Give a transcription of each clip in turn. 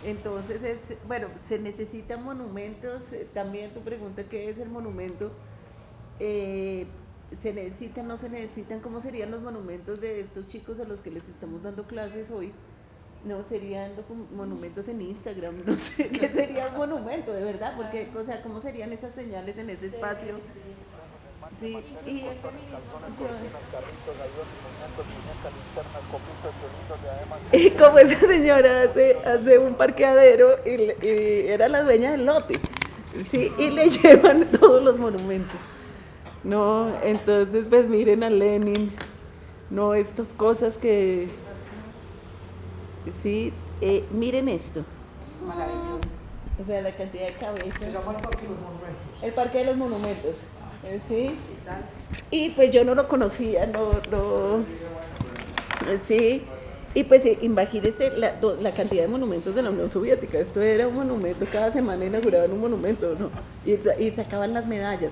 Entonces, bueno, se necesitan monumentos. También tu pregunta, ¿qué es el monumento? Eh, ¿Se necesitan, no se necesitan? ¿Cómo serían los monumentos de estos chicos a los que les estamos dando clases hoy? No, serían monumentos en Instagram, no sé qué sería un monumento, de verdad, porque, o sea, ¿cómo serían esas señales en ese espacio? Sí, y yo, y como esa señora hace un parqueadero y era la dueña del lote, sí, y le llevan todos los monumentos. No, entonces pues miren a Lenin, no, estas cosas que, sí, miren esto. Maravilloso. O sea, la cantidad de cabezas. Se llama el Parque de los Monumentos. El Parque de los Monumentos, ¿sí? ¿Qué tal? Y pues yo no lo conocía, sí. Y pues imagínense la cantidad de monumentos de la Unión Soviética. Esto era un monumento, cada semana inauguraban un monumento, ¿no? Y sacaban las medallas.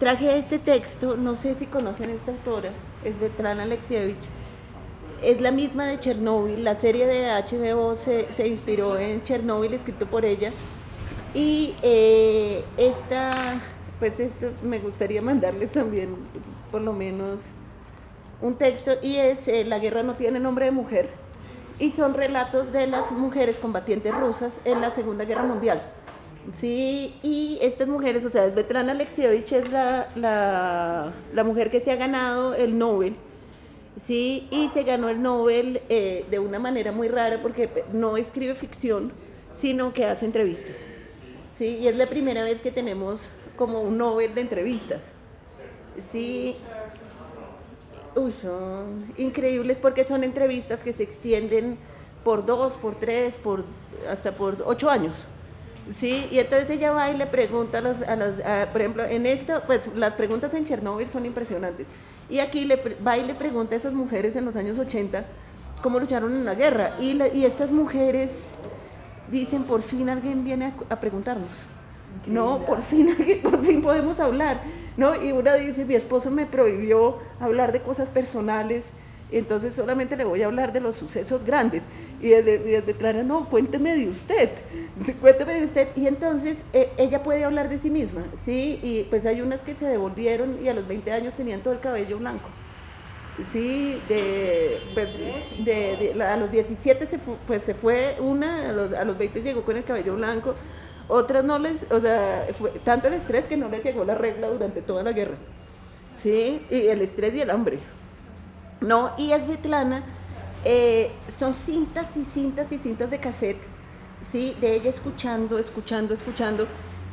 Traje este texto, no sé si conocen esta autora, es Svetlana Alexievich. Es la misma de Chernóbil, la serie de HBO se inspiró en Chernóbil, escrito por ella. Y pues esto me gustaría mandarles también por lo menos un texto, y es La guerra no tiene nombre de mujer, y son relatos de las mujeres combatientes rusas en la Segunda Guerra Mundial. Sí, y estas mujeres, o sea, Svetlana Alexievich es la mujer que se ha ganado el Nobel. Sí, y se ganó el Nobel de una manera muy rara porque no escribe ficción, sino que hace entrevistas. Sí, y es la primera vez que tenemos como un Nobel de entrevistas. Sí, uy, son increíbles porque son entrevistas que se extienden por 2, por 3, hasta por 8 años. Sí, y entonces ella va y le pregunta por ejemplo, en esto, pues las preguntas en Chernóbil son impresionantes. Y aquí va y le pregunta a esas mujeres en los años 80 cómo lucharon en la guerra. Y estas mujeres dicen, por fin alguien viene a preguntarnos. No, por fin podemos hablar. ¿No? Y una dice, mi esposo me prohibió hablar de cosas personales, entonces solamente le voy a hablar de los sucesos grandes. Y Svetlana, no, cuénteme de usted, cuénteme de usted. Y entonces ella puede hablar de sí misma, ¿sí? Y pues hay unas que se devolvieron y a los 20 años tenían todo el cabello blanco. Sí, a los 17 se fue una, a los 20 llegó con el cabello blanco, otras no les, o sea, fue tanto el estrés que no les llegó la regla durante toda la guerra, ¿sí? Y el estrés y el hambre, ¿no? Y Svetlana, son cintas y cintas y cintas de cassette, ¿sí? De ella escuchando,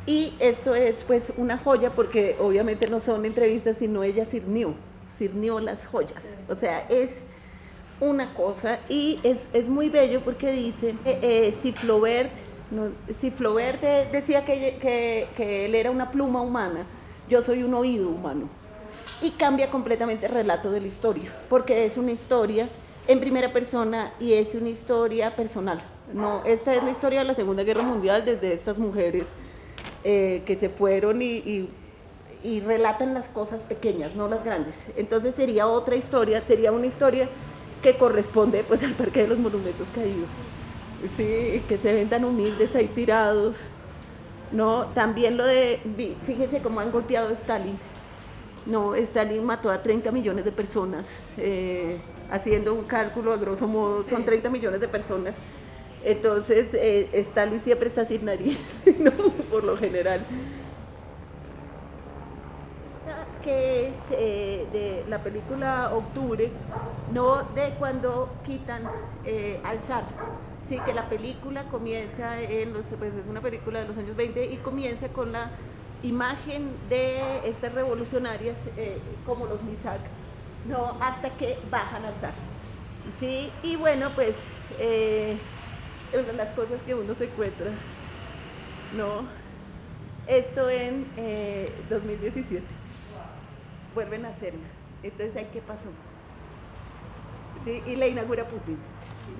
y esto es pues una joya porque obviamente no son entrevistas, sino ella sirnió las joyas, o sea, es una cosa, y es muy bello porque dice, si Flaubert, no, si Flaubert decía que él era una pluma humana, yo soy un oído humano, y cambia completamente el relato de la historia, porque es una historia en primera persona y es una historia personal. No, esta es la historia de la Segunda Guerra Mundial desde estas mujeres que se fueron y relatan las cosas pequeñas, no las grandes. Entonces sería otra historia, sería una historia que corresponde pues al Parque de los Monumentos Caídos. Sí, que se ven tan humildes ahí tirados. No, también fíjense cómo han golpeado a Stalin. No, Stalin mató a 30 millones de personas, haciendo un cálculo a grosso modo, son 30 millones de personas. Entonces, Stalin siempre está sin nariz, ¿no? Por lo general. Que es de la película Octubre, no de cuando quitan al zar. Sí, que la película comienza pues es una película de los años 20 y comienza con la imagen de estas revolucionarias como los Misak, no, hasta que bajan al zar. Sí, y bueno, pues una de las cosas que uno se encuentra, no, esto en 2017 vuelven a hacerla. Entonces, ¿qué pasó? Sí, y la inaugura Putin.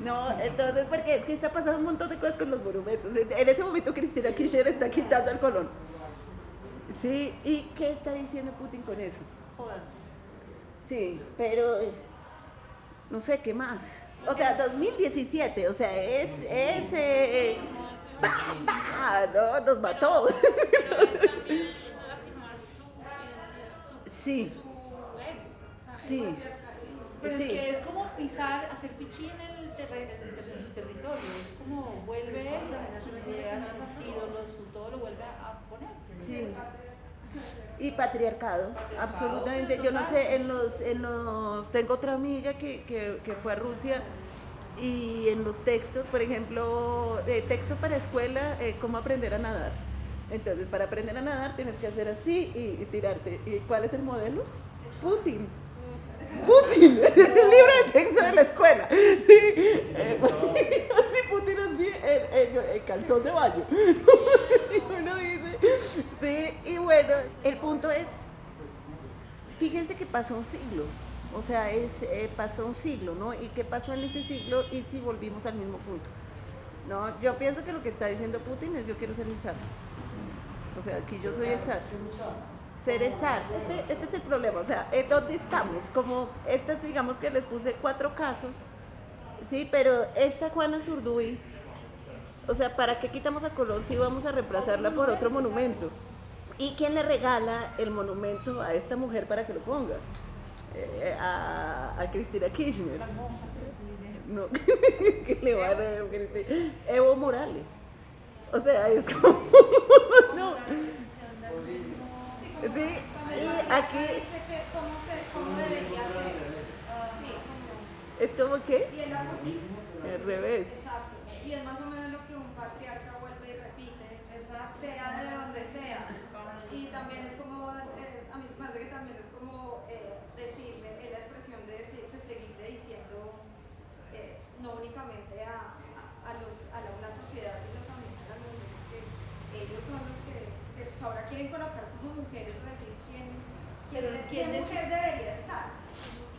No, entonces, porque es que está pasando un montón de cosas con los monumentos. En ese momento Cristina Kirchner está quitando al Colón. Sí, ¿y qué está diciendo Putin con eso? Jodas. Sí, pero no sé qué más. O sea, 2017, o sea, no, nos mató. Pero es también afirmar Sí, su ego. O sea, sí, Pero es sí. que es como pisar, hacer pichín en el en su territorio. Es como vuelve sus ideas, sus ídolos, su todo lo vuelve a poner. Sí. Y patriarcado, absolutamente. Yo no sé, tengo otra amiga que fue a Rusia y en los textos, por ejemplo, texto para escuela, cómo aprender a nadar. Entonces, para aprender a nadar tienes que hacer así y tirarte. ¿Y cuál es el modelo? Putin. Putin, el libro de texto de la escuela. Sí, así Putin así en calzón de baño. Y uno dice, sí, y bueno, el punto es, fíjense que pasó un siglo, o sea, pasó un siglo, ¿no? ¿Y qué pasó en ese siglo? Y si volvimos al mismo punto, ¿no? Yo pienso que lo que está diciendo Putin es yo quiero ser el zar. O sea, aquí yo soy el zar. Ser el zar. Este es el problema. O sea, ¿dónde estamos? Como estas, digamos que les puse 4 casos, ¿sí? Pero esta Juana Zurduy, o sea, ¿para qué quitamos a Colón si vamos a reemplazarla por otro monumento? ¿Y quién le regala el monumento a esta mujer para que lo ponga? A Cristina Kirchner. No, que le van a Evo Morales. O sea, es como... no. Sí, y aquí dice que cómo debería ser. Sí, es como que y es la posición. al revés. Exacto. Y es más o menos lo que un patriarca vuelve y repite, sea de donde sea. Y también es como, a mí se me hace que también es como decirle, es la expresión de seguirle diciendo, no únicamente a la sociedad, sino también a las mujeres, que ellos son los que pues ahora quieren colocar como mujeres o decir quién mujer debería estar.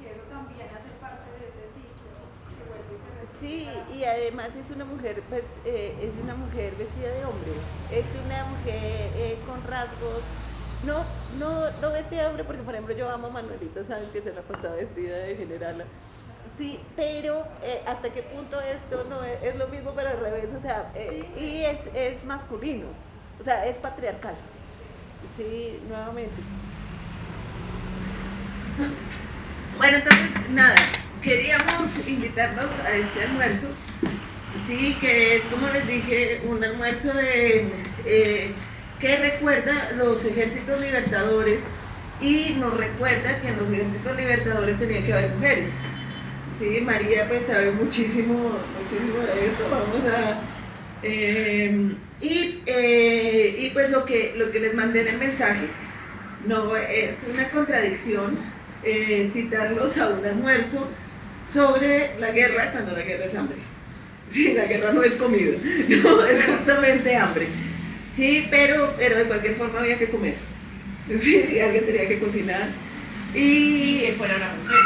Que eso también hace parte de ese ciclo que vuelve y se repite. Sí, y además es una mujer, pues, es una mujer vestida de hombre, es una mujer con rasgos, no vestida de hombre, porque por ejemplo yo amo a Manuelita, sabes que se la pasaba vestida de generala. Sí, pero hasta qué punto esto no es lo mismo pero al revés, o sea, y es masculino, o sea, es patriarcal. Sí, nuevamente. Bueno, entonces, nada, queríamos invitarlos a este almuerzo, sí, que es, como les dije, un almuerzo que recuerda los ejércitos libertadores y nos recuerda que en los ejércitos libertadores tenía que haber mujeres. Sí, María pues sabe muchísimo de eso, vamos a... y pues lo que les mandé en el mensaje, no es una contradicción citarlos a un almuerzo sobre la guerra cuando la guerra es hambre. Sí, la guerra no es comida, no, es justamente hambre. Sí, pero de cualquier forma había que comer. Sí, alguien tenía que cocinar. Y que fuera una mujer.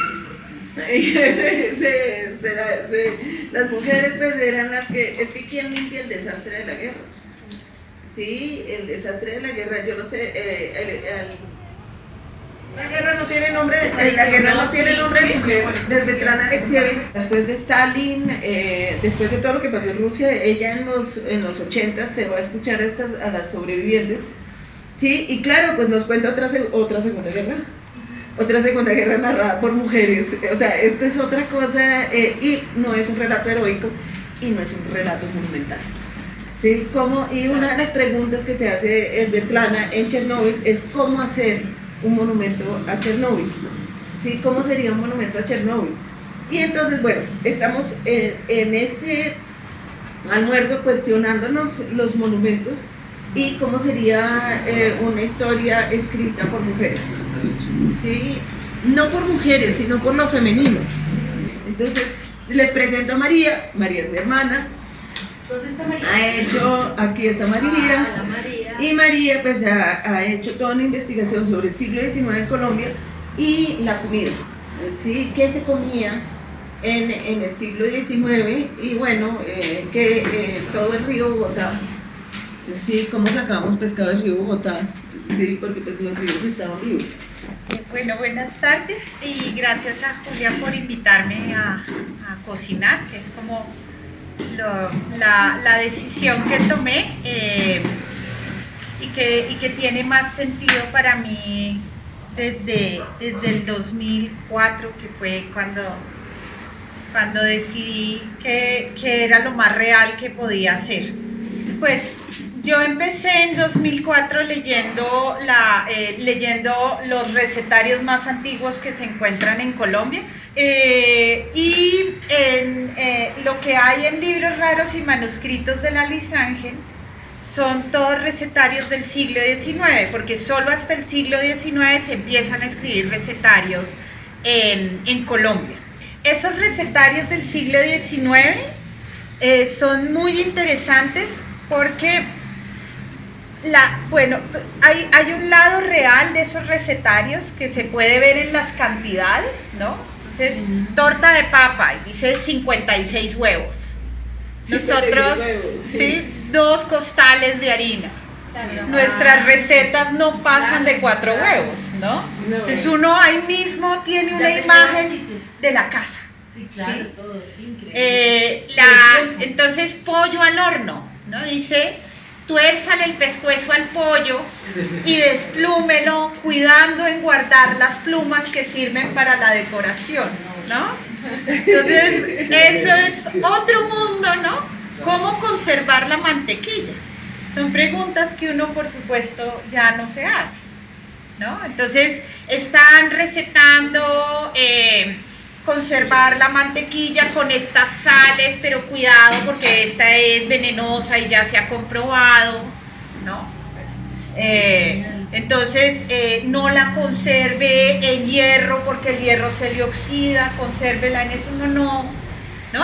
Las mujeres pues eran las que, es que ¿quién limpia el desastre de la guerra? Sí, el desastre de la guerra, yo no sé, la guerra no tiene nombre de mujer. Desvetrana Alexievich, después de Stalin, después de todo lo que pasó en Rusia, ella en los 80 se va a escuchar a las sobrevivientes, sí, y claro, pues nos cuenta otra segunda guerra. Otra segunda guerra narrada por mujeres, o sea, esto es otra cosa, y no es un relato heroico y no es un relato monumental. ¿Sí? Y una de las preguntas que se hace Svetlana en Chernóbil es cómo hacer un monumento a Chernóbil. ¿Sí? ¿Cómo sería un monumento a Chernóbil? Y entonces, bueno, estamos en este almuerzo cuestionándonos los monumentos y cómo sería una historia escrita por mujeres. ¿Sí? No por mujeres, sino por lo femenino. Entonces, les presento a María. María es mi hermana. ¿Dónde está María? Aquí está María. La María. Y María pues ha hecho toda una investigación sobre el siglo XIX en Colombia y la comida. ¿Sí? ¿Qué se comía en el siglo XIX? Y bueno, todo el río Bogotá. Sí, cómo sacamos pescado del río Bogotá, sí, porque pues los ríos estaban vivos. Bueno, buenas tardes y gracias a Julia por invitarme a cocinar, que es como la decisión que tomé y que tiene más sentido para mí desde el 2004, que fue cuando decidí que era lo más real que podía hacer. Pues yo empecé en 2004 leyendo los recetarios más antiguos que se encuentran en Colombia lo que hay en libros raros y manuscritos de la Luis Ángel son todos recetarios del siglo XIX, porque solo hasta el siglo XIX se empiezan a escribir recetarios en Colombia. Esos recetarios del siglo XIX son muy interesantes porque hay un lado real de esos recetarios que se puede ver en las cantidades, ¿no? Entonces, torta de papa, y dice 56 huevos. Nosotros, ¿sí? 2 costales de harina. Nuestras recetas no pasan de 4 huevos, ¿no? Entonces uno ahí mismo tiene una imagen de la casa. Sí, claro, ¿sí? todo es increíble. Entonces, pollo al horno, ¿no? Dice, tuérzale el pescuezo al pollo y desplúmelo, cuidando en guardar las plumas que sirven para la decoración, ¿no? Entonces, eso es otro mundo, ¿no? ¿Cómo conservar la mantequilla? Son preguntas que uno, por supuesto, ya no se hace, ¿no? Entonces, están recetando conservar la mantequilla con estas sales, pero cuidado porque esta es venenosa y ya se ha comprobado, ¿no? Entonces, no la conserve en hierro porque el hierro se le oxida, consérvela en eso, no,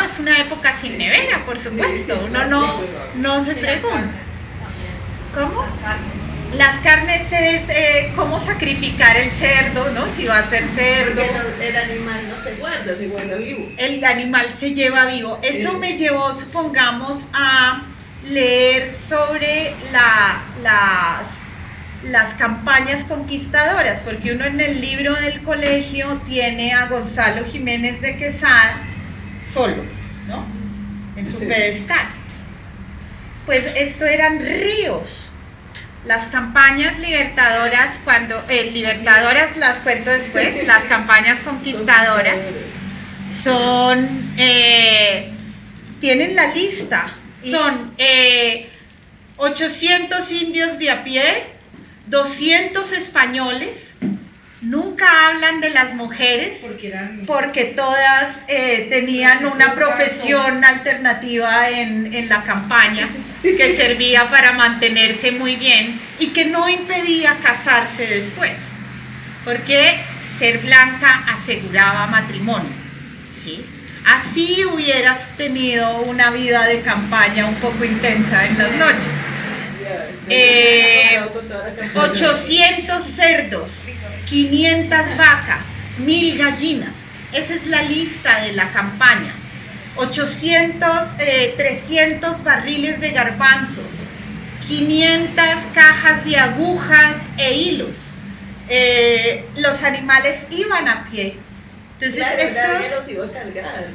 es una época sin nevera, por supuesto, uno no se pregunta. ¿Cómo? Las carnes es cómo sacrificar el cerdo, ¿no? Si va a ser cerdo. El animal no se guarda vivo. El animal se lleva vivo. Eso me llevó, supongamos, a leer sobre las campañas conquistadoras, porque uno en el libro del colegio tiene a Gonzalo Jiménez de Quesada solo, ¿no? En su pedestal. Pues esto eran ríos. Las campañas libertadoras, libertadoras las cuento después, las campañas conquistadoras tienen la lista, son 800 indios de a pie, 200 españoles, nunca hablan de las mujeres porque todas tenían una profesión alternativa en la campaña que servía para mantenerse muy bien y que no impedía casarse después, porque ser blanca aseguraba matrimonio, ¿sí? Así hubieras tenido una vida de campaña un poco intensa en las noches. 800 cerdos, 500 vacas, 1000 gallinas. Esa es la lista de la campaña. 300 barriles de garbanzos, 500 cajas de agujas e hilos. Los animales iban a pie. Entonces, nadie los iba a cargar.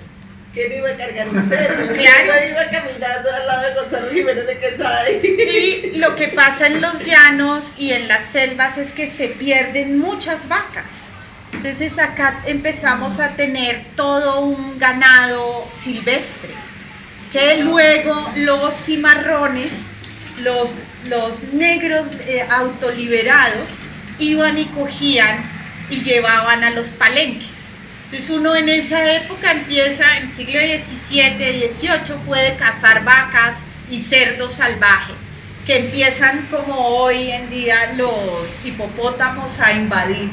¿Quién iba a cargar un cerdo? Claro. ¿Quién iba caminando al lado de Gonzalo Jiménez de Quesada? Y lo que pasa en los llanos y en las selvas es que se pierden muchas vacas. Entonces acá empezamos a tener todo un ganado silvestre, que luego los cimarrones, los negros autoliberados, iban y cogían y llevaban a los palenques. Entonces uno en esa época empieza, en el siglo XVII, XVIII, puede cazar vacas y cerdos salvajes, que empiezan como hoy en día los hipopótamos a invadir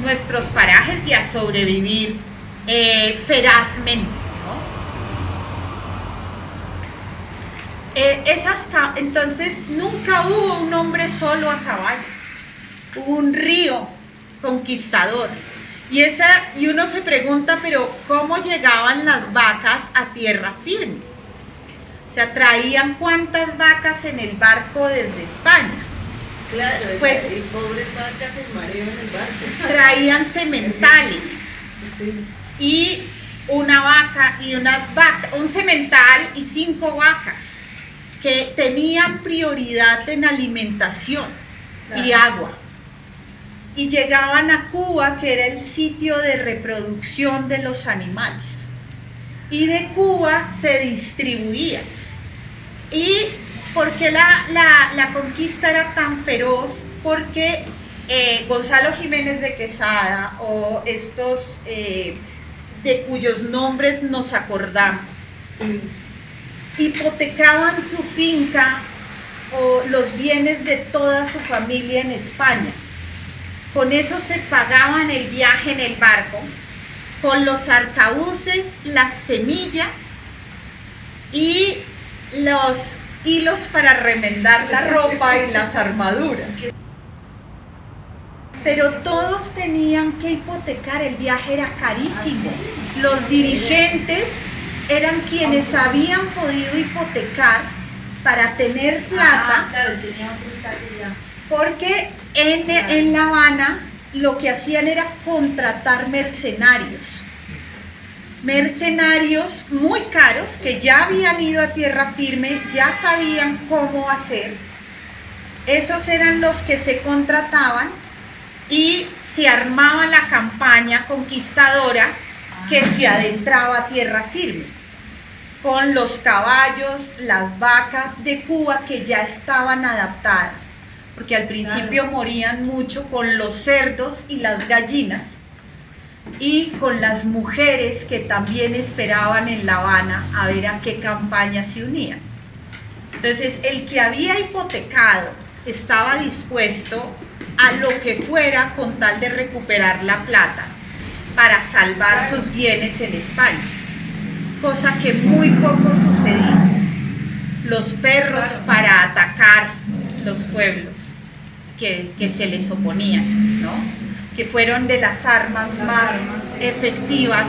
nuestros parajes y a sobrevivir ferazmente, ¿no? Entonces nunca hubo un hombre solo a caballo, hubo un río conquistador. Y uno se pregunta, pero ¿cómo llegaban las vacas a tierra firme? O sea, traían cuántas vacas en el barco desde España. Claro, Pues- y pobres vacas en mareo en el barco. traían sementales Sí. y una vaca y unas vacas, un semental y 5 vacas que tenían prioridad en alimentación y agua. Y llegaban a Cuba, que era el sitio de reproducción de los animales. Y de Cuba se distribuía. ¿Y por qué la conquista era tan feroz? Porque Gonzalo Jiménez de Quesada, o estos de cuyos nombres nos acordamos, Sí. hipotecaban su finca o los bienes de toda su familia en España. Con eso se pagaban el viaje en el barco, con los arcabuces, las semillas y los hilos para remendar la ropa y las armaduras. Pero todos tenían que hipotecar, el viaje era carísimo. Los dirigentes eran quienes habían podido hipotecar para tener plata, Claro, tenía otro estatus ya. porque en La Habana lo que hacían era contratar mercenarios. Mercenarios muy caros que ya habían ido a tierra firme, ya sabían cómo hacer. Esos eran los que se contrataban y se armaba la campaña conquistadora que se adentraba a tierra firme, con los caballos, las vacas de Cuba que ya estaban adaptadas, porque al principio morían mucho con los cerdos y las gallinas, y con las mujeres que también esperaban en La Habana a ver a qué campaña se unían. Entonces, el que había hipotecado estaba dispuesto a lo que fuera con tal de recuperar la plata para salvar sus bienes en España, cosa que muy poco sucedía. Los perros para atacar los pueblos que se les oponían, ¿no? Que fueron de las armas más efectivas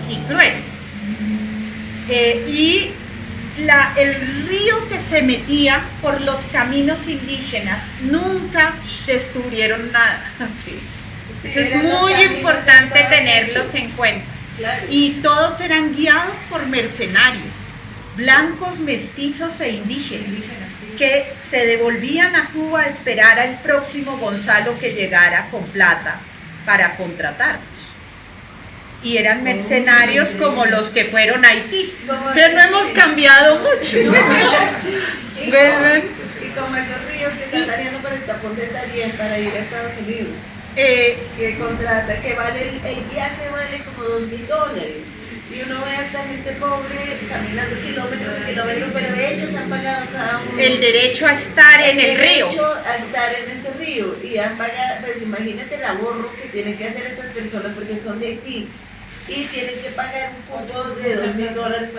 y crueles. Y el río que se metía por los caminos indígenas, nunca descubrieron nada. Eso es muy importante tenerlos en cuenta. Claro. Y todos eran guiados por mercenarios, blancos, mestizos e indígenas, que se devolvían a Cuba a esperar al próximo Gonzalo que llegara con plata para contratarlos. Y eran mercenarios como los que fueron a Haití. O sea, no hemos cambiado mucho. Vuelven. Y como esos ríos que están saliendo por el tapón de Darién para ir a Estados Unidos, que contrata, que vale el viaje vale como $2.000. Y uno ve a esta gente pobre caminando kilómetros y kilómetros, pero ellos han pagado cada uno El derecho a estar en el río. derecho a estar en ese río. Y han pagado, pues imagínate el ahorro que tienen que hacer estas personas porque son de Haití. Y tienen que pagar un cupo de $2.000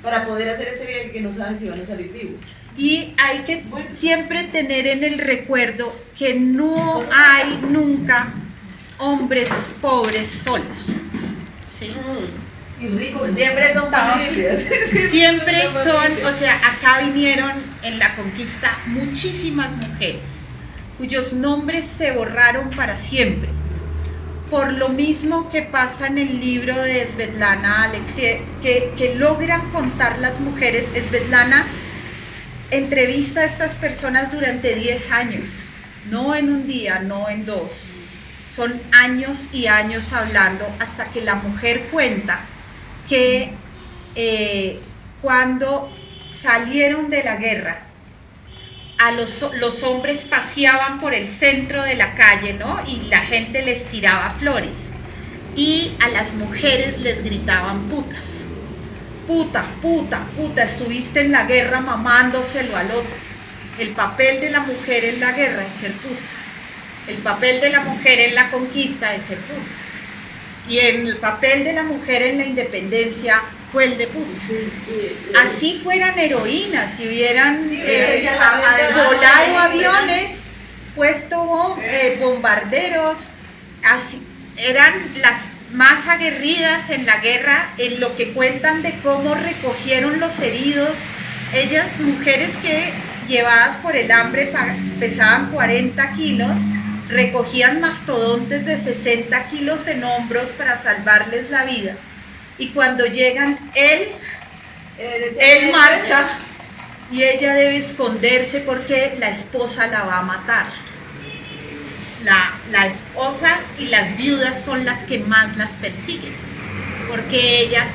para poder hacer ese viaje que no saben si van a salir vivos. Y hay que siempre tener en el recuerdo que no hay nunca hombres pobres solos. ¿Sí? Y ricos, siempre son familias. Siempre son, o sea, acá vinieron en la conquista muchísimas mujeres cuyos nombres se borraron para siempre. Por lo mismo que pasa en el libro de Svetlana Aleksiev, que logran contar las mujeres. Svetlana entrevista a estas personas durante 10 años, no en un día, no en 2. Son años y años hablando hasta que la mujer cuenta que cuando salieron de la guerra, los hombres paseaban por el centro de la calle, ¿no? Y la gente les tiraba flores. Y a las mujeres les gritaban putas. Puta, puta, puta, estuviste en la guerra mamándoselo al otro. El papel de la mujer en la guerra es ser puta. El papel de la mujer en la conquista es ser puta. Y el papel de la mujer en la independencia fue el de puta. Así fueran heroínas, si hubieran volado aviones, puesto bombarderos, así eran las más aguerridas en la guerra, en lo que cuentan de cómo recogieron los heridos. Ellas, mujeres que llevadas por el hambre pesaban 40 kilos, recogían mastodontes de 60 kilos en hombros para salvarles la vida. Y cuando llegan, él marcha y ella debe esconderse porque la esposa la va a matar. Las esposas y las viudas son las que más las persiguen, porque ellas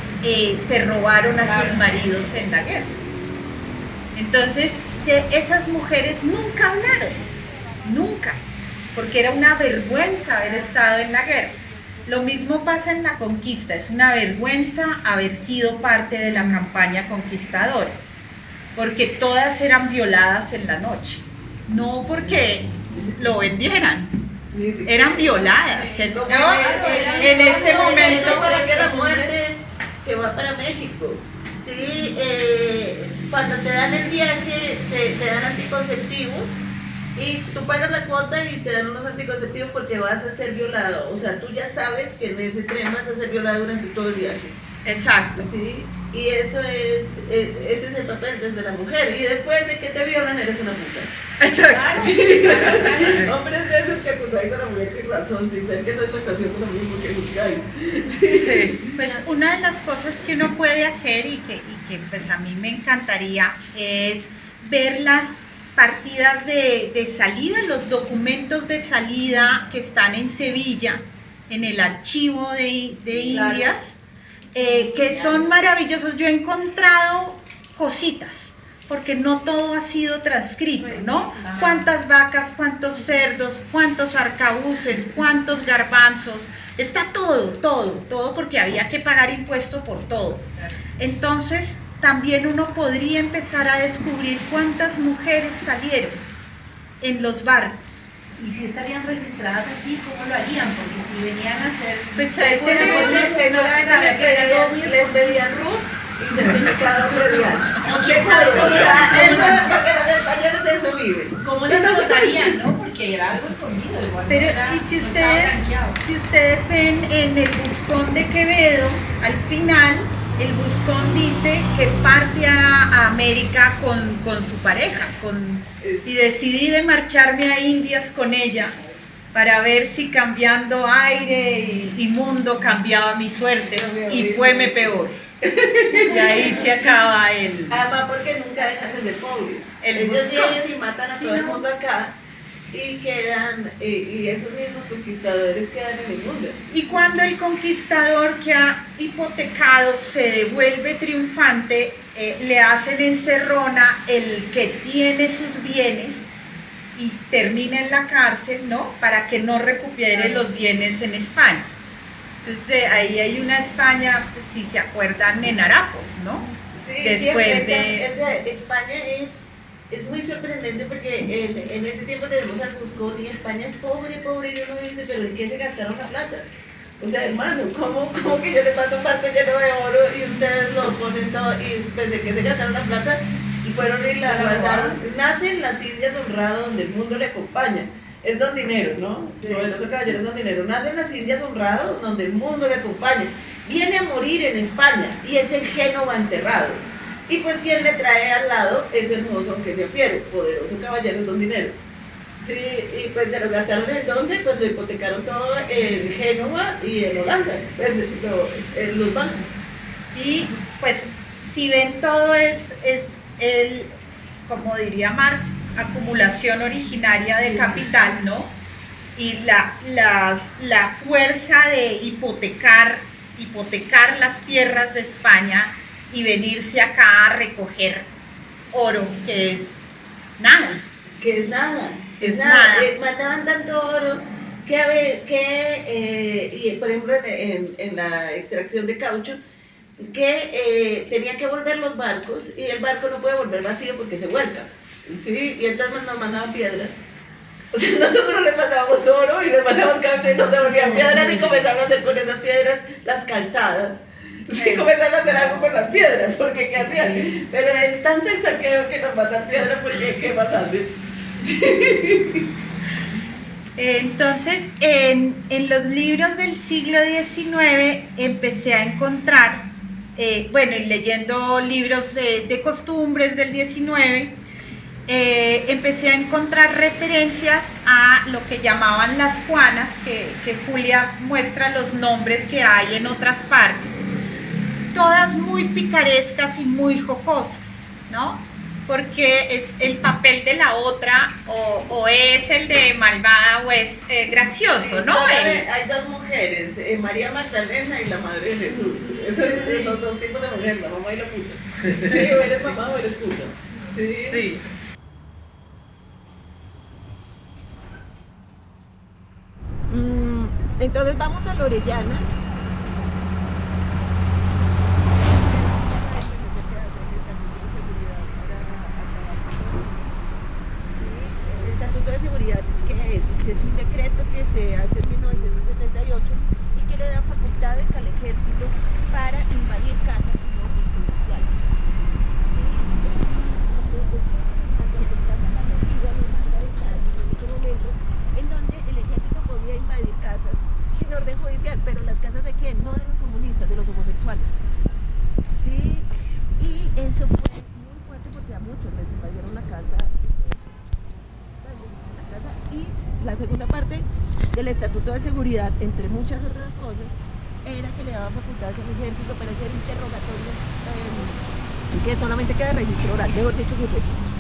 se robaron a sus maridos en la guerra. Entonces, esas mujeres nunca hablaron, nunca, porque era una vergüenza haber estado en la guerra. Lo mismo pasa en la conquista, es una vergüenza haber sido parte de la campaña conquistadora, porque todas eran violadas en la noche, no porque lo vendieran, eran violadas. En este momento... Para que la muerte que va para México, ¿sí? Cuando te dan el viaje, te dan anticonceptivos, y tú pagas la cuota y te dan unos anticonceptivos porque vas a ser violado. O sea, tú ya sabes que en ese tren vas a ser violado durante todo el viaje. Exacto. ¿Sí? Y eso ese es el papel desde la mujer. Y después de que te violan, eres una puta. Exacto. Hombres de esos que acusáis a la mujer sin razón, sin ver que eso es la ocasión con lo mismo que juzgáis. Sí. Pues una de las cosas que uno puede hacer y que pues a mí me encantaría es ver las partidas de salida, los documentos de salida que están en Sevilla, en el archivo de Indias, que son maravillosos. Yo he encontrado cositas, porque no todo ha sido transcrito, ¿no? Cuántas vacas, cuántos cerdos, cuántos arcabuces, cuántos garbanzos, está todo, porque había que pagar impuesto por todo. Entonces, también uno podría empezar a descubrir cuántas mujeres salieron en los barcos. Y si estarían registradas así, ¿cómo lo harían? Porque si venían a hacer... Pues ahí tenemos... Les pedían RUT y certificado predial. ¿Quién sabe? O sea, porque los españoles de eso viven. ¿Cómo les anotarían, no? Porque era algo escondido. Igual Pero, era, y si estaba blanqueado. ustedes ven en el buscón de Quevedo, al final, el buscón dice que parte a América con su pareja, y decidí de marcharme a Indias con ella para ver si cambiando aire y mundo cambiaba mi suerte, y fueme peor. Y ahí se acaba el... Además porque nunca dejan de ser pobres. El Ellos buscón. vienen y matan a todo el mundo acá y quedan, y esos mismos conquistadores quedan en el mundo. Y cuando el conquistador que ha hipotecado se devuelve triunfante, le hacen encerrona el que tiene sus bienes y termina en la cárcel, ¿no? Para que no recupere los bienes en España. Entonces ahí hay una España, si se acuerdan, en harapos, ¿no? Sí, Después siempre, España es muy sorprendente porque en ese tiempo tenemos al Buscón y España es pobre, y uno dice, pero ¿en qué se gastaron la plata? O sea, hermano, ¿cómo que yo les mando un barco lleno de oro y ustedes lo ponen todo y desde que se gastaron la plata y fueron y la guardaron? Nacen las Indias honradas donde el mundo le acompaña. Es Don Dinero, ¿no? Sí. Poderoso caballero es Don Dinero. Nacen las Indias honradas donde el mundo le acompaña. Viene a morir en España y es el Génova enterrado. Y pues quien le trae al lado es hermoso aunque sea fiero, poderoso caballero es Don Dinero. Sí, y pues se lo gastaron en donde, pues lo hipotecaron todo en Génova y en Holanda, pues en los bancos. Y pues si ven todo es el, como diría Marx, acumulación originaria de capital, ¿no? Y la fuerza de hipotecar las tierras de España y venirse acá a recoger oro, que es nada. Que es nada. Mataban tanto oro y por ejemplo en la extracción de caucho, que tenían que volver los barcos y el barco no puede volver vacío porque se vuelca. Sí, y entonces nos mandaban piedras. O sea, nosotros les mandábamos oro y les mandábamos caucho y nos devolvían piedras y comenzaron a hacer con esas piedras las calzadas. Sí, comenzaron a hacer algo con las piedras, porque ¿qué hacían? Pero es tanto el saqueo que nos matan piedras porque ¿qué más hacen? Entonces, en los libros del siglo XIX empecé a encontrar, y leyendo libros de costumbres del XIX, empecé a encontrar referencias a lo que llamaban las Juanas, que Julia muestra los nombres que hay en otras partes, todas muy picarescas y muy jocosas, ¿no? Porque es el papel de la otra, o es el de malvada o es gracioso, ¿no? Hay dos mujeres, María Magdalena y la Madre de Jesús. Esos son los dos tipos de mujeres, la mamá y la puta. Sí, o eres mamá o eres puta. Sí. Entonces vamos a la Orellana. El Estatuto de Seguridad, ¿qué es? Es un decreto que se hace en 1978 y que le da facultades al ejército para invadir casas y no judiciales. En donde el ejército podía invadir casas sin orden judicial, pero las casas de quién, no de los comunistas, de los homosexuales. Sí, y eso fue muy fuerte porque a muchos les invadieron la casa. Y la segunda parte del Estatuto de Seguridad, entre muchas otras cosas, era que le daba facultades al ejército para hacer interrogatorios que solamente queda registro oral, mejor dicho, sin registro.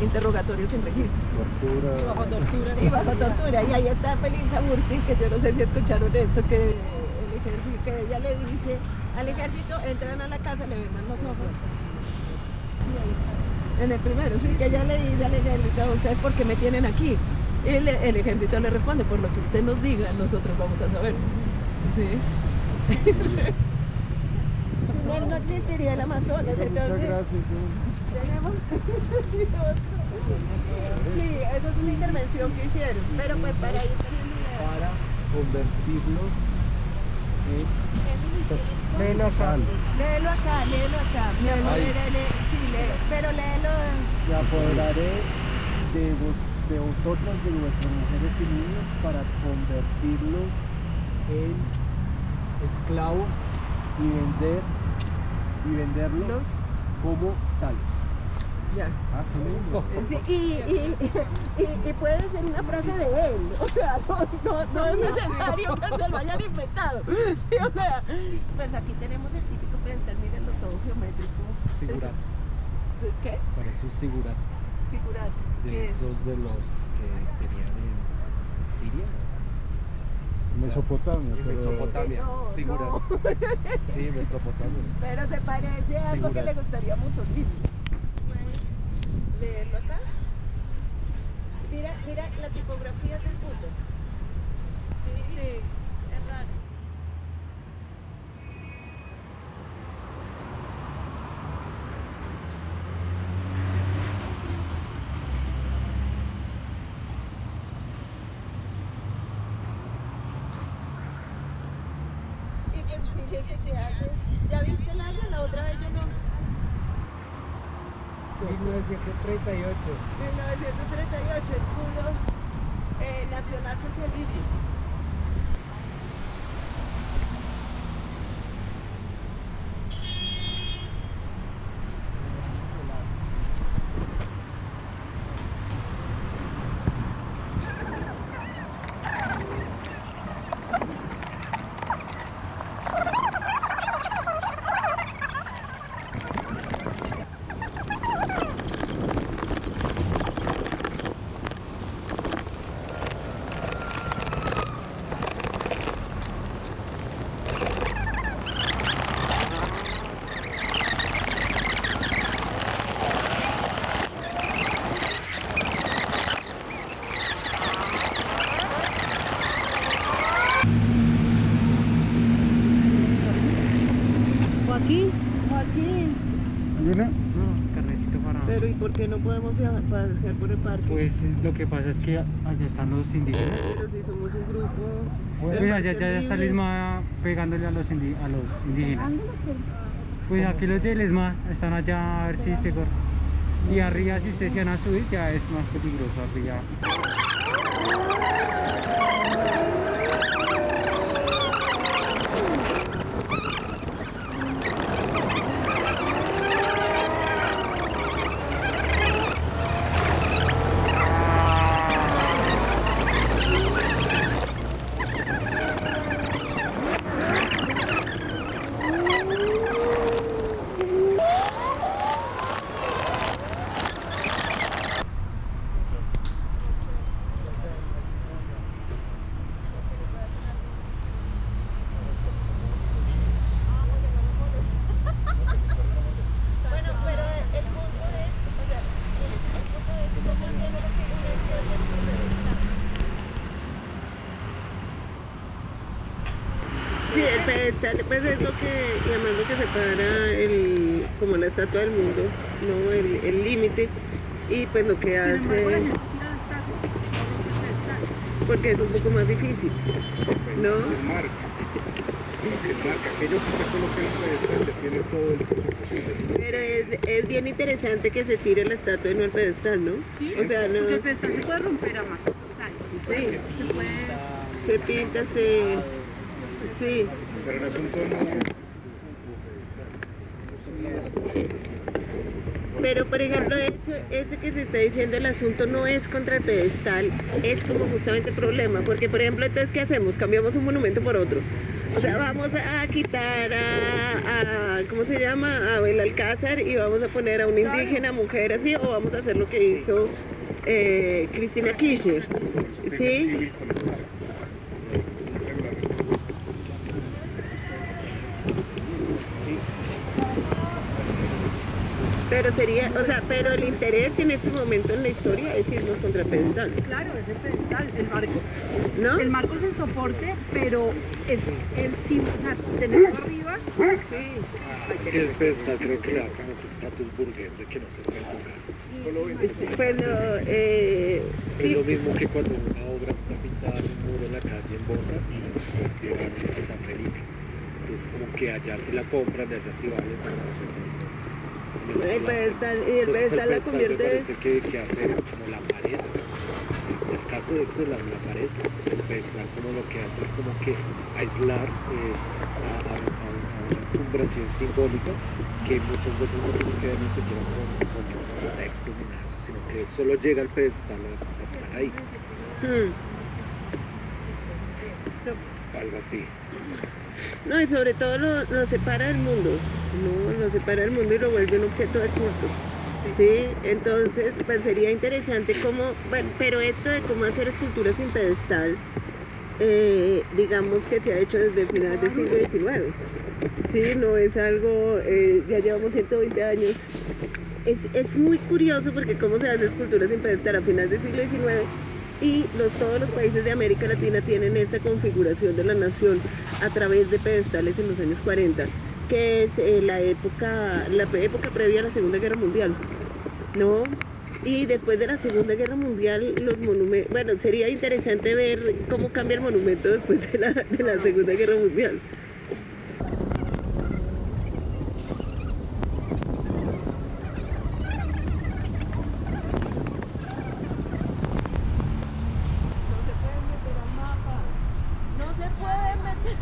Interrogatorios sin registro. Tortura. Y bajo tortura. Y bajo tortura. Y ahí está Felisa Burti, que yo no sé si escucharon esto, que el ejército, que ella le dice al ejército, entran a la casa, le vendan los ojos. Sí, ahí está. En el primero, sí, que ella le dice al ejército, ¿ustedes por qué me tienen aquí? Y el ejército le responde, por lo que usted nos diga, nosotros vamos a saber. Sí. Si no, no existiría el Amazonas, Muchas entonces... gracias. Tenemos sí, eso es una intervención que hicieron, pero pues para ir teniendo una... Para convertirlos en Léelo acá, mi amor, sí, pero léelo. Me apoderaré de vosotras, de vuestras mujeres y niños, para convertirlos en esclavos y venderlos como tales. Ya. Ah, Sí, y puede ser una frase de él, o sea, no es necesario que se lo hayan inventado. Sí, o sea, pues aquí tenemos el típico pedestal, miren los todo geométrico. Sigurat. ¿Qué? Parece un sigurat. Sigurat. De esos de los que tenían en Siria. Mesopotamia. En Mesopotamia, No, Sigurat. no. Sí, Mesopotamia. Pero se parece a algo que le gustaría a Mussolini. ¿Puedes leerlo acá? Mira la tipografía del puntos. Sí, es raro. ¿Y qué te hace? ¿Ya viste el año? La otra vez yo no. 1938. 1938, escudo nacional socialista. Joaquín. ¿Viene? No, carnecito para... Pero ¿y por qué no podemos pasear por el parque? Pues lo que pasa es que allá están los indígenas. Pero si somos un grupo... Pues el allá parque ya es está el libre. ESMA pegándole a los indígenas. Pues aquí los del ESMA están allá a ver si se corre. Y arriba si ustedes se van a subir ya es más peligroso arriba. pedestal pues es lo que, además lo que separa como la estatua del mundo, ¿no? El límite, y pues lo que Sin embargo, la hace, gente tira la estatua, rompe el pedestal. porque es un poco más difícil, ¿no? El marca. Lo que marca, aquello que usted coloca en el pedestal tiene todo el peso posible. Pero es bien interesante que se tire la estatua y no el pedestal, ¿no? Sí, O sea, no, porque el pedestal se puede romper a más otros años. sí, Se puede... se pinta, sí. Pero el asunto no... Pero, por ejemplo, ese que se está diciendo, el asunto no es contra el pedestal, es como justamente el problema, porque, por ejemplo, entonces, ¿qué hacemos? Cambiamos un monumento por otro. O sea, vamos a quitar ¿cómo se llama? A Belalcázar y vamos a poner a una indígena mujer así, o vamos a hacer lo que hizo Cristina Kirchner, ¿sí? Pero sería, o sea, pero el interés en este momento en la historia es irnos contra el pedestal, Claro, es el pedestal, el marco. ¿no? El marco es el soporte, pero es el símbolo, o sea, tenerlo arriba. Sí. Es que el pedestal creo que le da como ese estatus burgués de que no se puede tocar. Pues Es sí, lo mismo que cuando una obra está pintada en un muro en la calle en Bosa y después llegan a San Felipe. Entonces como que allá sí la compran, de allá sí vale, pero no sé. el pedestal, y el Entonces, pedestal la me convierte, parece que hace es como la pared. En el caso de este, la pared, el pedestal como lo que hace es como que aislar a una cumbre así simbólica que muchas veces no tiene que ver ni siquiera con los contextos ni nada de eso, sino que solo llega al pedestal a estar ahí, algo así. no, y sobre todo lo separa del mundo, ¿no? Lo separa del mundo y lo vuelve un objeto de culto. Sí, entonces pues sería interesante cómo, bueno, pero esto de cómo hacer esculturas sin pedestal, digamos que se ha hecho desde finales del siglo XIX. Sí, no es algo, ya llevamos 120 años. Es muy curioso porque cómo se hace esculturas sin pedestal a finales del siglo XIX y todos los países de América Latina tienen esta configuración de la nación a través de pedestales en los años 40, que es la época previa a la Segunda Guerra Mundial, ¿no? Y después de la Segunda Guerra Mundial, los monumentos, bueno, sería interesante ver cómo cambia el monumento después de la Segunda Guerra Mundial. No se puede meter.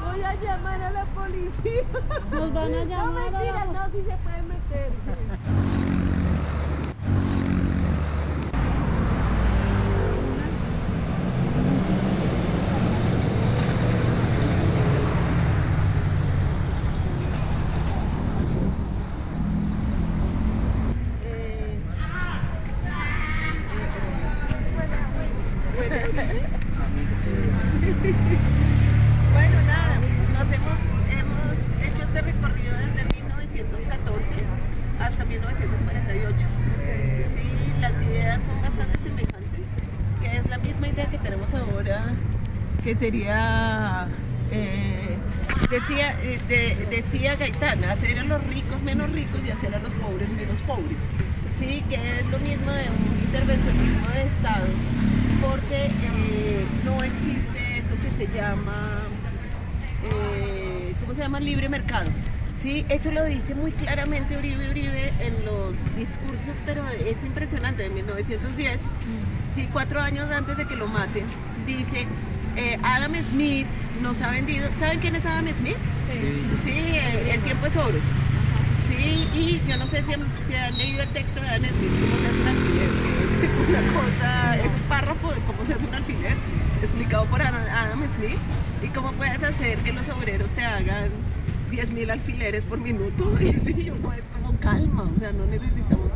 Voy a llamar a la policía. Nos van a llamar. No, mentira, no, sí se puede meter. Bueno, nada, hemos hecho este recorrido desde 1914 hasta 1948. Sí, las ideas son bastante semejantes, que es la misma idea que tenemos ahora, que sería, decía Gaitán, hacer a los ricos menos ricos y hacer a los pobres menos pobres. Sí, que es lo mismo de un intervencionismo de Estado, porque no existe eso que se llama, ¿cómo se llama? Libre mercado. Sí, eso lo dice muy claramente Uribe en los discursos, pero es impresionante, en 1910, sí, 4 años antes de que lo maten, dice, Adam Smith nos ha vendido, ¿saben quién es Adam Smith? Sí, el tiempo es oro. Sí, y yo no sé si han leído el texto de Adam Smith, cómo se hace un alfiler, que es una cosa, es un párrafo de cómo se hace un alfiler, explicado por Adam Smith, y cómo puedes hacer que los obreros te hagan 10.000 alfileres por minuto. Y sí, uno es como calma, o sea, no necesitamos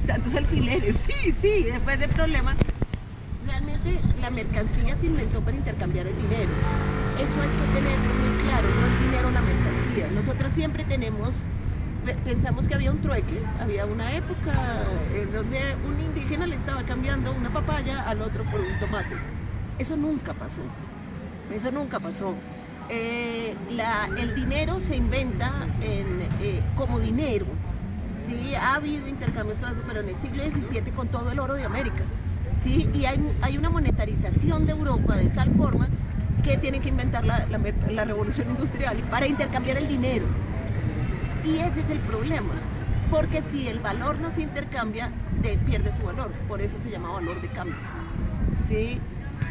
tantos alfileres. Sí, después del problema, realmente la mercancía se inventó para intercambiar el dinero. Eso hay que tenerlo muy claro, no es dinero la mercancía. Nosotros siempre pensamos que había un trueque, había una época en donde un indígena le estaba cambiando una papaya al otro por un tomate. Eso nunca pasó. Eso nunca pasó. El dinero se inventa como dinero. Sí, ha habido intercambios, pero en el siglo XVII con todo el oro de América. ¿Sí? Y hay una monetarización de Europa de tal forma que tienen que inventar la revolución industrial para intercambiar el dinero. Y ese es el problema, porque si el valor no se intercambia, pierde su valor, por eso se llama valor de cambio. ¿Sí?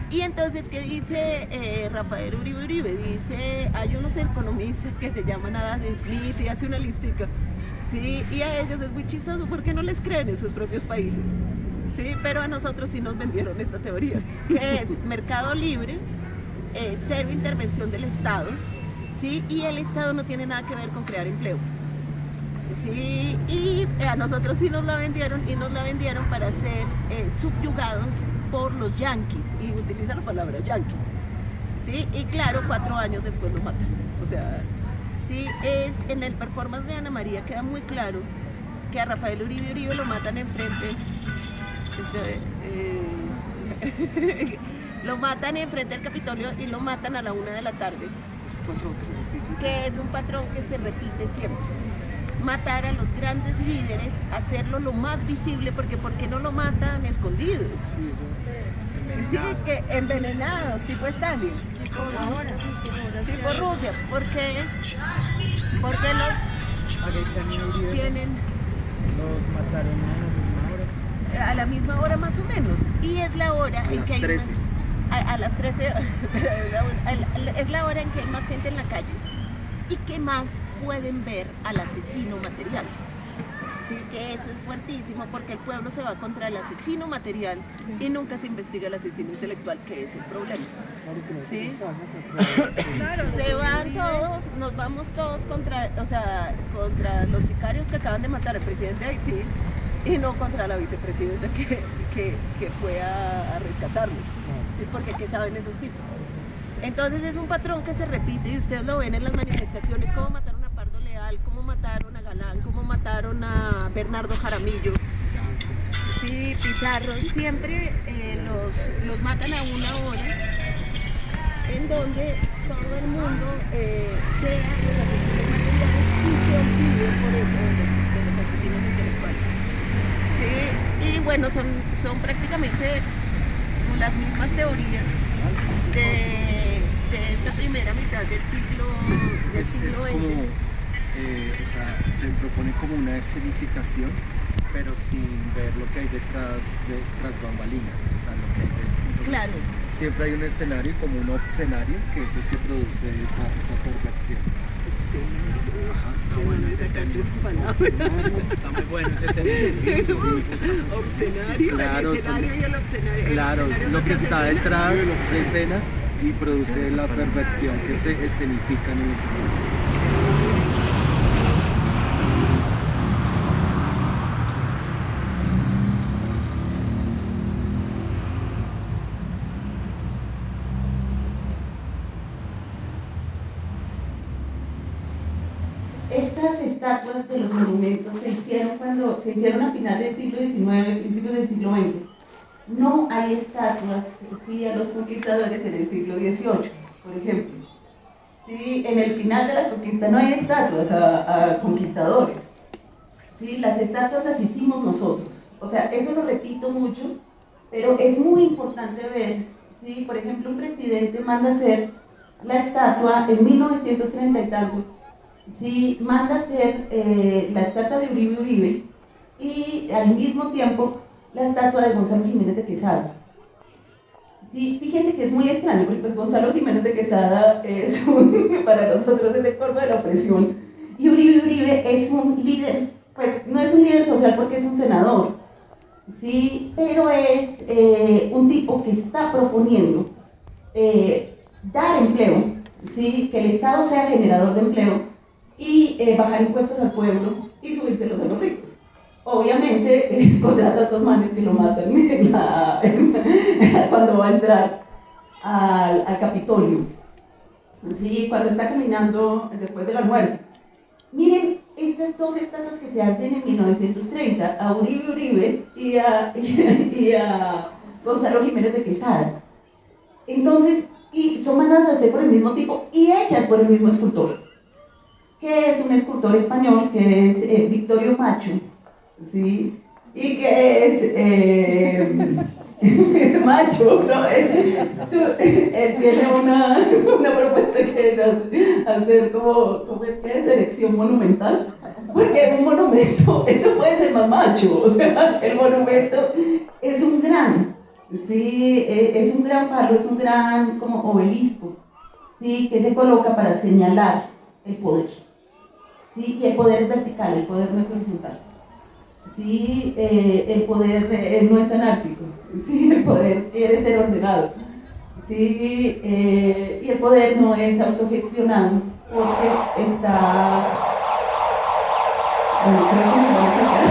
Y entonces, ¿qué dice Rafael Uribe Uribe? Dice, hay unos economistas que se llaman Adam Smith y hace una listica, ¿sí? Y a ellos es muy chistoso porque no les creen en sus propios países, ¿sí? Pero a nosotros sí nos vendieron esta teoría, que es mercado libre, cero intervención del Estado, ¿sí? Y el Estado no tiene nada que ver con crear empleo. Sí, y a nosotros sí nos la vendieron, y nos la vendieron para ser subyugados por los yanquis, y utiliza la palabra yanqui, ¿sí? Y claro, 4 años después lo matan. O sea, sí, en el performance de Ana María queda muy claro que a Rafael Uribe Uribe lo matan enfrente, lo matan enfrente del Capitolio y lo matan a la 1 de la tarde, que es un patrón que se repite siempre. Matar a los grandes líderes, hacerlo lo más visible, porque ¿por qué no lo matan escondidos? Sí, que envenenados, tipo Stalin, tipo Rusia, porque los tienen, Los mataron a la misma hora más o menos, y es la hora en que hay 13. a las 13, es la hora en que hay más gente en la calle y que más pueden ver al asesino material. Sí, que eso es fuertísimo, porque el pueblo se va contra el asesino material y nunca se investiga el asesino intelectual, que es el problema. ¿Sí? Claro, se van todos, nos vamos todos contra los sicarios que acaban de matar al presidente de Haití, y no contra la vicepresidenta que fue a rescatarlos. ¿Sí? Porque ¿qué saben esos tipos? Entonces es un patrón que se repite, y ustedes lo ven en las manifestaciones, cómo mataron a Pardo Leal, cómo mataron a Galán, cómo mataron a Bernardo Jaramillo, sí, Pizarro, siempre los matan a una hora en donde todo el mundo crea los asesinos materiales y se olvide por eso de los asesinos intelectuales. Sí, y bueno, son prácticamente las mismas teorías de esta primera mitad del siglo Es XX. como, se propone como una escenificación, pero sin ver lo que hay detrás tras bambalinas, o sea, lo que hay entonces, Claro. siempre hay un escenario, como un obscenario, que es el que produce esa perversión. Qué bueno sacaste esa palabra. Está muy bueno ese término. Obscenario, Claro, el escenario y el obscenario. Claro, El escenario lo que es está se detrás de escena y produce la perversión que se escenifica en el escenario. Estas estatuas de los monumentos se hicieron a finales del siglo XIX, principios del siglo XX. No hay estatuas, sí, a los conquistadores en el siglo XVIII, por ejemplo. Sí, en el final de la conquista no hay estatuas a conquistadores. Sí, las estatuas las hicimos nosotros. O sea, eso lo repito mucho, pero es muy importante ver, sí, por ejemplo, un presidente manda hacer la estatua en 1930 y tanto. Sí, manda hacer la estatua de Uribe Uribe y al mismo tiempo la estatua de Gonzalo Jiménez de Quesada. Sí, fíjense que es muy extraño, porque pues Gonzalo Jiménez de Quesada es para nosotros es el colmo de la opresión, y Uribe Uribe es un líder, pues no es un líder social porque es un senador, sí, pero es un tipo que está proponiendo dar empleo, sí, que el Estado sea generador de empleo, y bajar impuestos al pueblo y subírselos a los ricos. Obviamente contrata a dos manes que lo matan cuando va a entrar al Capitolio, ¿sí? Cuando está caminando después del almuerzo. Miren estas dos estatuas que se hacen en 1930, a Uribe Uribe y a Gonzalo Jiménez de Quesada. Entonces, y son mandadas a hacer por el mismo tipo y hechas por el mismo escultor, que es un escultor español, que es Victorio Macho, ¿sí? Y que es Macho, ¿no? Él tiene una propuesta que es hacer como es que es erección monumental, porque un monumento, esto puede ser más macho, o sea, el monumento es un gran, sí, es un gran falo, es un gran como obelisco, sí, que se coloca para señalar el poder, sí, y el poder es vertical, el poder no es horizontal. Sí, el poder no es anárquico, sí, el poder quiere ser ordenado, sí, y el poder no es autogestionado porque está, bueno, creo que nos van a sacar.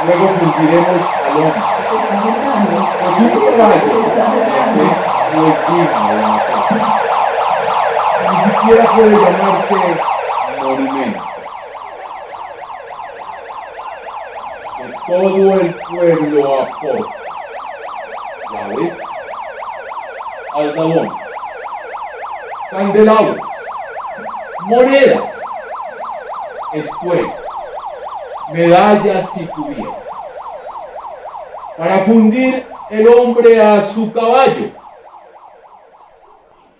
Luego fundiremos al hombre. Se está acercando. Pues un caballo Se está acercando. no es digno de matarse. Ni siquiera puede llamarse monumento. Todo el pueblo aporta. ¿Ya ves? Aldabones, candelabros, monedas, espuelas, medallas y cubiertos. Para fundir el hombre a su caballo.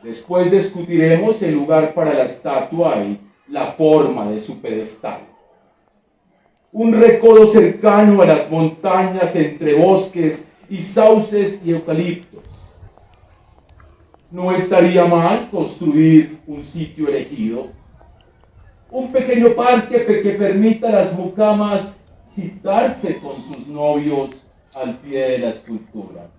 Después discutiremos el lugar para la estatua y la forma de su pedestal. Un recodo cercano a las montañas entre bosques y sauces y eucaliptos. No estaría mal construir un sitio elegido, un pequeño parque que permita a las mucamas citarse con sus novios al pie de la escultura.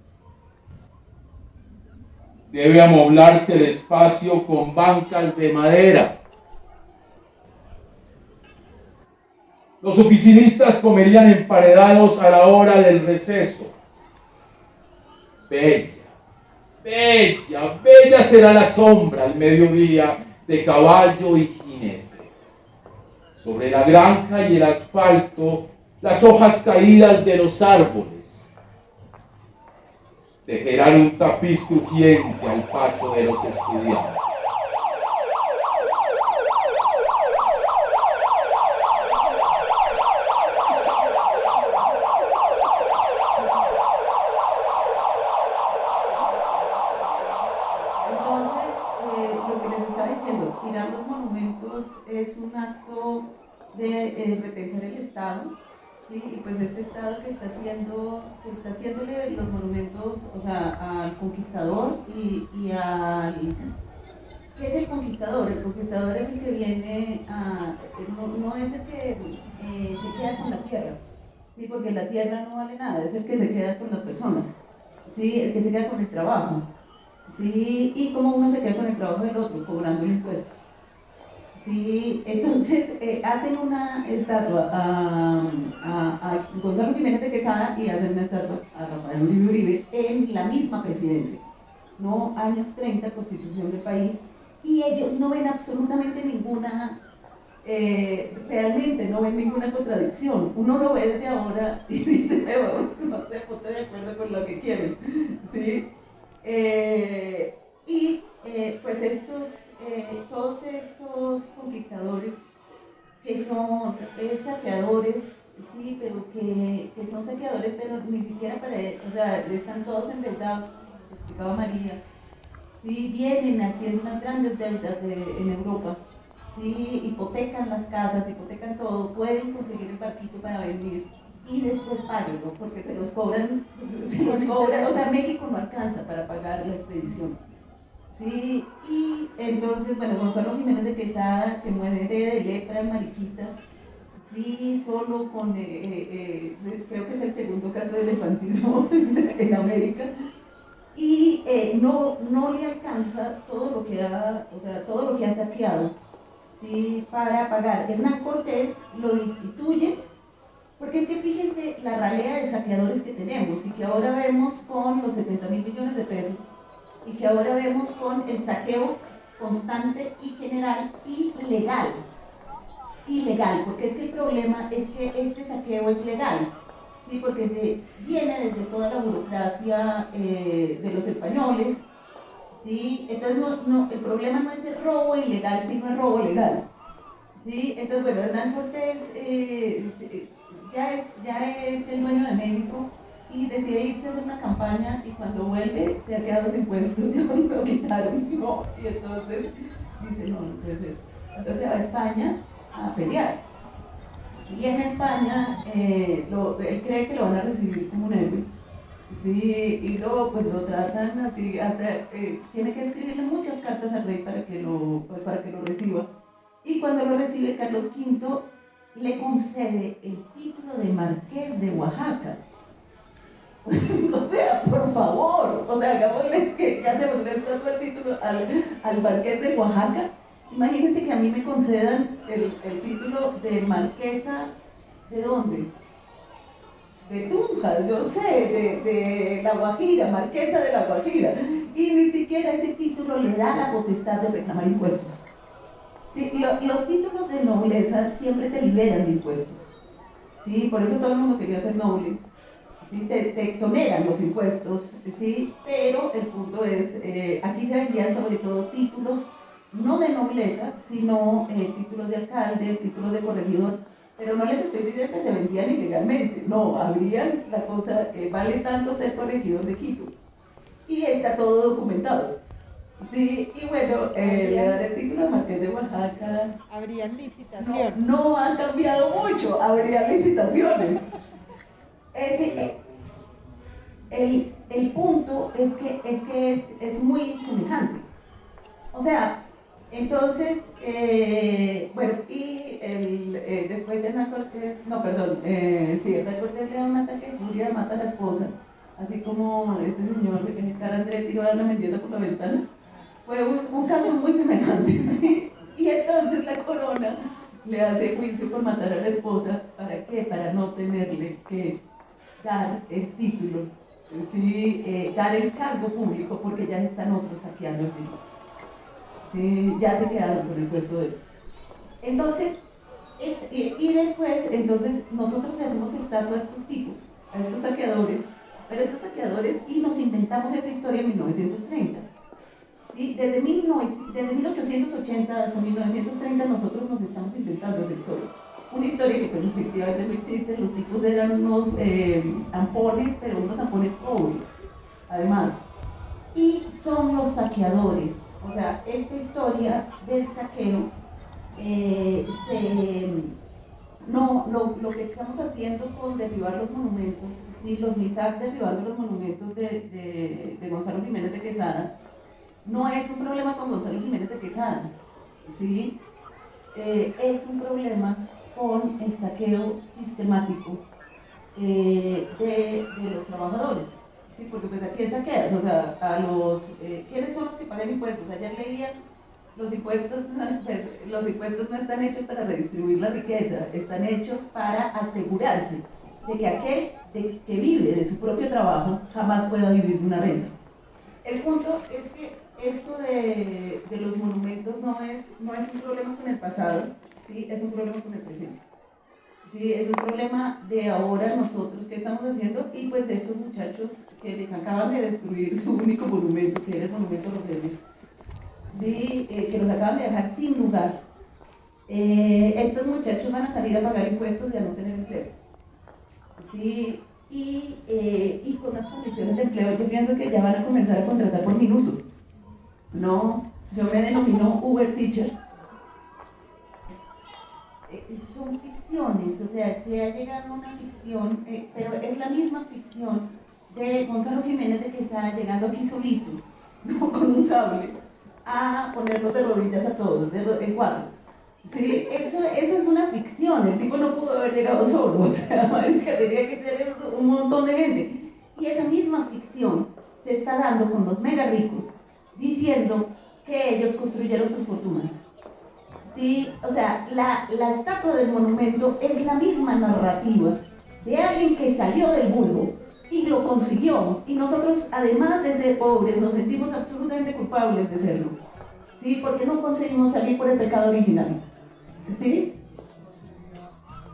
Debe amoblarse el espacio con bancas de madera. Los oficinistas comerían emparedados a la hora del receso. Bella, bella, bella será la sombra al mediodía de caballo y jinete. Sobre la granja y el asfalto, las hojas caídas de los árboles tejerán un tapiz crujiente al paso de los estudiantes. Tirar los monumentos es un acto de repensar el Estado, ¿sí? Y pues este Estado que está haciéndole los monumentos, o sea, al conquistador y al... ¿Qué es el conquistador? El conquistador es el que viene a... no es el que se queda con la tierra, ¿sí? Porque la tierra no vale nada, es el que se queda con las personas, ¿sí? El que se queda con el trabajo. Sí, y como uno se queda con el trabajo del otro, cobrando el impuesto. Sí, entonces hacen una estatua a Gonzalo Jiménez de Quesada y hacen una estatua a Rafael Uribe Uribe en la misma presidencia, ¿no? Años 30, constitución del país, y ellos no ven absolutamente ninguna, realmente no ven ninguna contradicción. Uno lo ve desde ahora y dice, no se ponte de acuerdo con lo que quieren, ¿sí? Pues todos estos conquistadores que son saqueadores, sí, pero que son saqueadores, pero ni siquiera para él, o sea, están todos endeudados, como explicaba María, sí, vienen haciendo unas grandes deudas en Europa, sí, hipotecan las casas, hipotecan todo, pueden conseguir el barquito para venir y después páguenlo, porque se los cobran, o sea, México no alcanza para pagar la expedición. Sí, y entonces, bueno, Gonzalo Jiménez de Quesada, que muere de lepra en Mariquita, sí, solo con, creo que es el segundo caso de elefantismo en América, y no le alcanza todo lo que ha saqueado, sí, para pagar. Hernán Cortés lo destituye. Porque es que fíjense la ralea de saqueadores que tenemos y que ahora vemos con los 70.000 millones de pesos y que ahora vemos con el saqueo constante y general y ilegal, porque es que el problema es que este saqueo es legal, ¿sí? ¿sí? Porque viene desde toda la burocracia de los españoles, ¿sí? Entonces el problema no es el robo ilegal, sino el robo legal, ¿sí? Entonces, bueno, Hernán Cortés ya es el dueño de México y decide irse a hacer una campaña y cuando vuelve se ha quedado sin puestos, no lo quitaron, no, y entonces dice, no puede ser. Entonces se va a España a pelear. Y en España, él cree que lo van a recibir como un héroe, sí, y luego pues lo tratan así, hasta tiene que escribirle muchas cartas al rey para que lo reciba. Y cuando lo recibe, Carlos V le concede el título de Marqués de Oaxaca. O sea, por favor, o sea, hagámosle que ya se le está el título al Marqués de Oaxaca. Imagínense que a mí me concedan el título de marquesa, ¿de dónde? De Tunja, yo sé, de La Guajira, marquesa de La Guajira. Y ni siquiera ese título le da la potestad de reclamar impuestos. Sí, los títulos de nobleza siempre te liberan de impuestos. Sí, por eso todo el mundo quería ser noble. ¿Sí? Te exoneran los impuestos, ¿sí? Pero el punto es, aquí se vendían sobre todo títulos no de nobleza, sino títulos de alcalde, títulos de corregidor, pero no les estoy diciendo que se vendían ilegalmente, no, habrían la cosa, vale tanto ser corregidor de Quito, y está todo documentado, sí, y bueno, le daré el título de Marqués de Oaxaca. Habrían licitaciones. No ha cambiado mucho, habría licitaciones. El punto es que es muy semejante, o sea, entonces, bueno, y después de Hernán Cortés, Hernán Cortés le da un ataque de furia, mata a la esposa, así como este señor, Carandré, tiró a la metiendo por la ventana. Fue un caso muy semejante, ¿sí? Y entonces la corona le hace juicio por matar a la esposa, ¿para qué? Para no tenerle que dar el título, ¿sí? Dar el cargo público, porque ya están otros saqueando el México. Sí, ya se quedaron con el puesto de él. Entonces, y después, entonces, nosotros le hacemos estatua a estos tipos, a estos saqueadores, pero estos saqueadores, y nos inventamos esa historia en 1930. ¿Sí? Desde 1880 hasta 1930 nosotros nos estamos inventando esa historia. Una historia que pues efectivamente no existe, los tipos eran unos ampones, pero unos ampones pobres, además. Y son los saqueadores. O sea, esta historia del saqueo, lo que estamos haciendo con derribar los monumentos, ¿sí? Los MISAC derribando los monumentos de Gonzalo Jiménez de Quesada, no es un problema con Gonzalo Jiménez de Quesada, ¿sí? Es un problema con el saqueo sistemático de los trabajadores. Sí, porque pues aquí saqueas, o sea, ¿quiénes son los que pagan impuestos? Ayer leía, los impuestos no están hechos para redistribuir la riqueza, están hechos para asegurarse de que aquel que vive de su propio trabajo jamás pueda vivir de una renta. El punto es que esto de los monumentos no es un problema con el pasado, ¿sí? Es un problema con el presente. Sí, es un problema de ahora nosotros que estamos haciendo y pues estos muchachos que les acaban de destruir su único monumento, que era el monumento a los héroes, ¿sí? Que los acaban de dejar sin lugar. Estos muchachos van a salir a pagar impuestos y a no tener empleo, ¿sí? Y con unas condiciones de empleo, yo pienso que ya van a comenzar a contratar por minuto. No, yo me denomino Uber Teacher. Son ficciones, o sea, se ha llegado a una ficción, pero es la misma ficción de Gonzalo Jiménez de Quesada llegando aquí solito, ¿no? Con un sable, a ponernos de rodillas a todos, en cuatro. ¿Sí? Eso es una ficción, el tipo no pudo haber llegado solo, o sea, tenía que tener un montón de gente. Y esa misma ficción se está dando con los mega ricos, diciendo que ellos construyeron sus fortunas. Sí, o sea, la estatua del monumento es la misma narrativa de alguien que salió del vulgo y lo consiguió. Y nosotros, además de ser pobres, nos sentimos absolutamente culpables de serlo. ¿Sí? Porque no conseguimos salir por el pecado original. ¿Sí?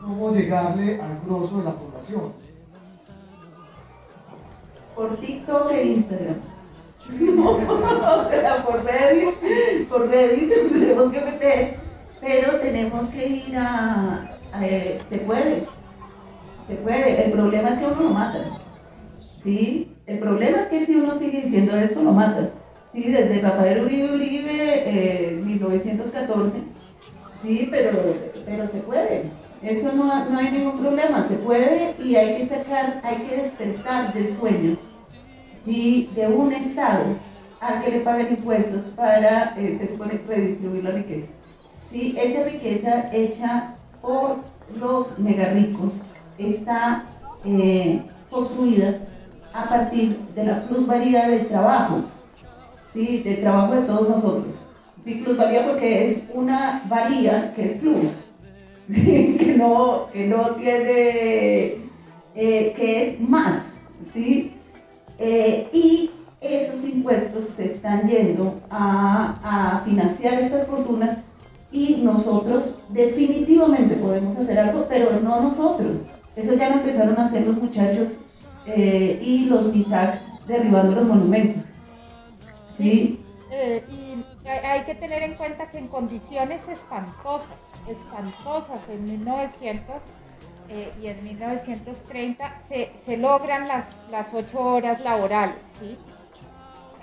¿Cómo llegarle al grosso de la población? por TikTok e Instagram. No, o sea, por Reddit nos tenemos que meter, pero tenemos que ir se puede, el problema es que uno lo matan, ¿sí? El problema es que si uno sigue diciendo esto, lo matan, ¿sí? Desde Rafael Uribe, 1914, ¿sí? Pero se puede, eso no hay ningún problema, se puede y hay que despertar del sueño, ¿sí? De un Estado al que le paguen impuestos para, se supone, redistribuir la riqueza, ¿sí? Esa riqueza hecha por los mega ricos está construida a partir de la plusvalía del trabajo, ¿sí? Del trabajo de todos nosotros, ¿sí? Plusvalía porque es una valía que es plus, ¿sí? que no tiene, que es más, ¿sí? Y esos impuestos se están yendo a financiar estas fortunas y nosotros definitivamente podemos hacer algo, pero no nosotros. Eso ya lo empezaron a hacer los muchachos y los MISAC derribando los monumentos. ¿Sí? Y hay que tener en cuenta que en condiciones espantosas en 1900 y en 1930 se logran las 8 horas laborales, ¿sí?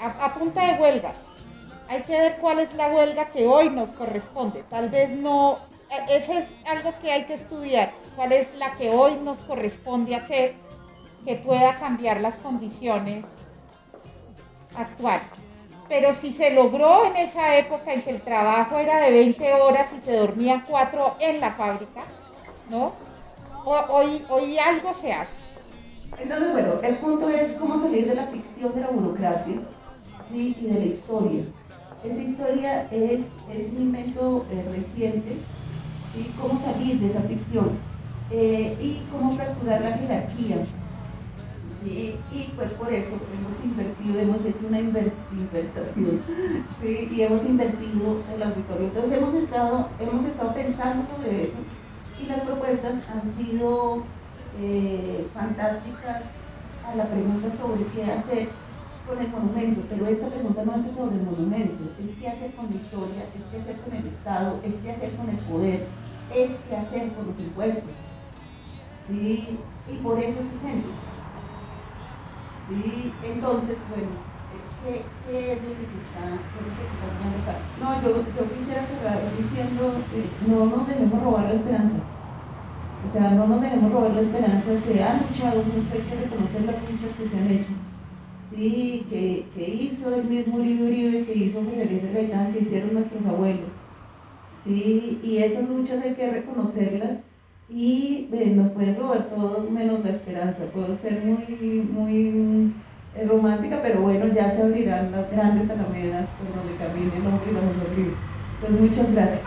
A punta de huelgas. Hay que ver cuál es la huelga que hoy nos corresponde. Tal vez no, ese es algo que hay que estudiar. ¿Cuál es la que hoy nos corresponde hacer que pueda cambiar las condiciones actuales? Pero si se logró en esa época en que el trabajo era de 20 horas y se dormía 4 en la fábrica, ¿no? Hoy algo se hace. Entonces, bueno, el punto es cómo salir de la ficción de la burocracia, ¿sí? Y de la historia. Esa historia es un invento reciente, ¿sí? Cómo salir de esa ficción y cómo fracturar la jerarquía, ¿sí? Y pues por eso hemos hecho una inversación, ¿sí? Y hemos invertido el auditorio. Entonces hemos estado pensando sobre eso y las propuestas han sido fantásticas a la pregunta sobre qué hacer con el monumento, pero esta pregunta no es sobre el monumento, es qué hacer con la historia, es qué hacer con el Estado, es qué hacer con el poder, es qué hacer con los impuestos, ¿sí? Y por eso es urgente, ¿sí? Entonces, bueno, ¿qué es lo que se está haciendo acá? No, yo quisiera cerrar diciendo, no nos dejemos robar la esperanza. O sea, no nos dejemos robar la esperanza, se han luchado mucho, hay que reconocer las luchas que se han hecho. Sí, que hizo el mismo Uribe, que hizo Jorge Eliezer Gaitán, que hicieron nuestros abuelos. Sí, y esas luchas hay que reconocerlas y nos pueden robar todo menos la esperanza. Puedo ser muy romántica, pero bueno, ya se abrirán las grandes alamedas por donde camine el hombre y la mujer libre. Pues muchas gracias.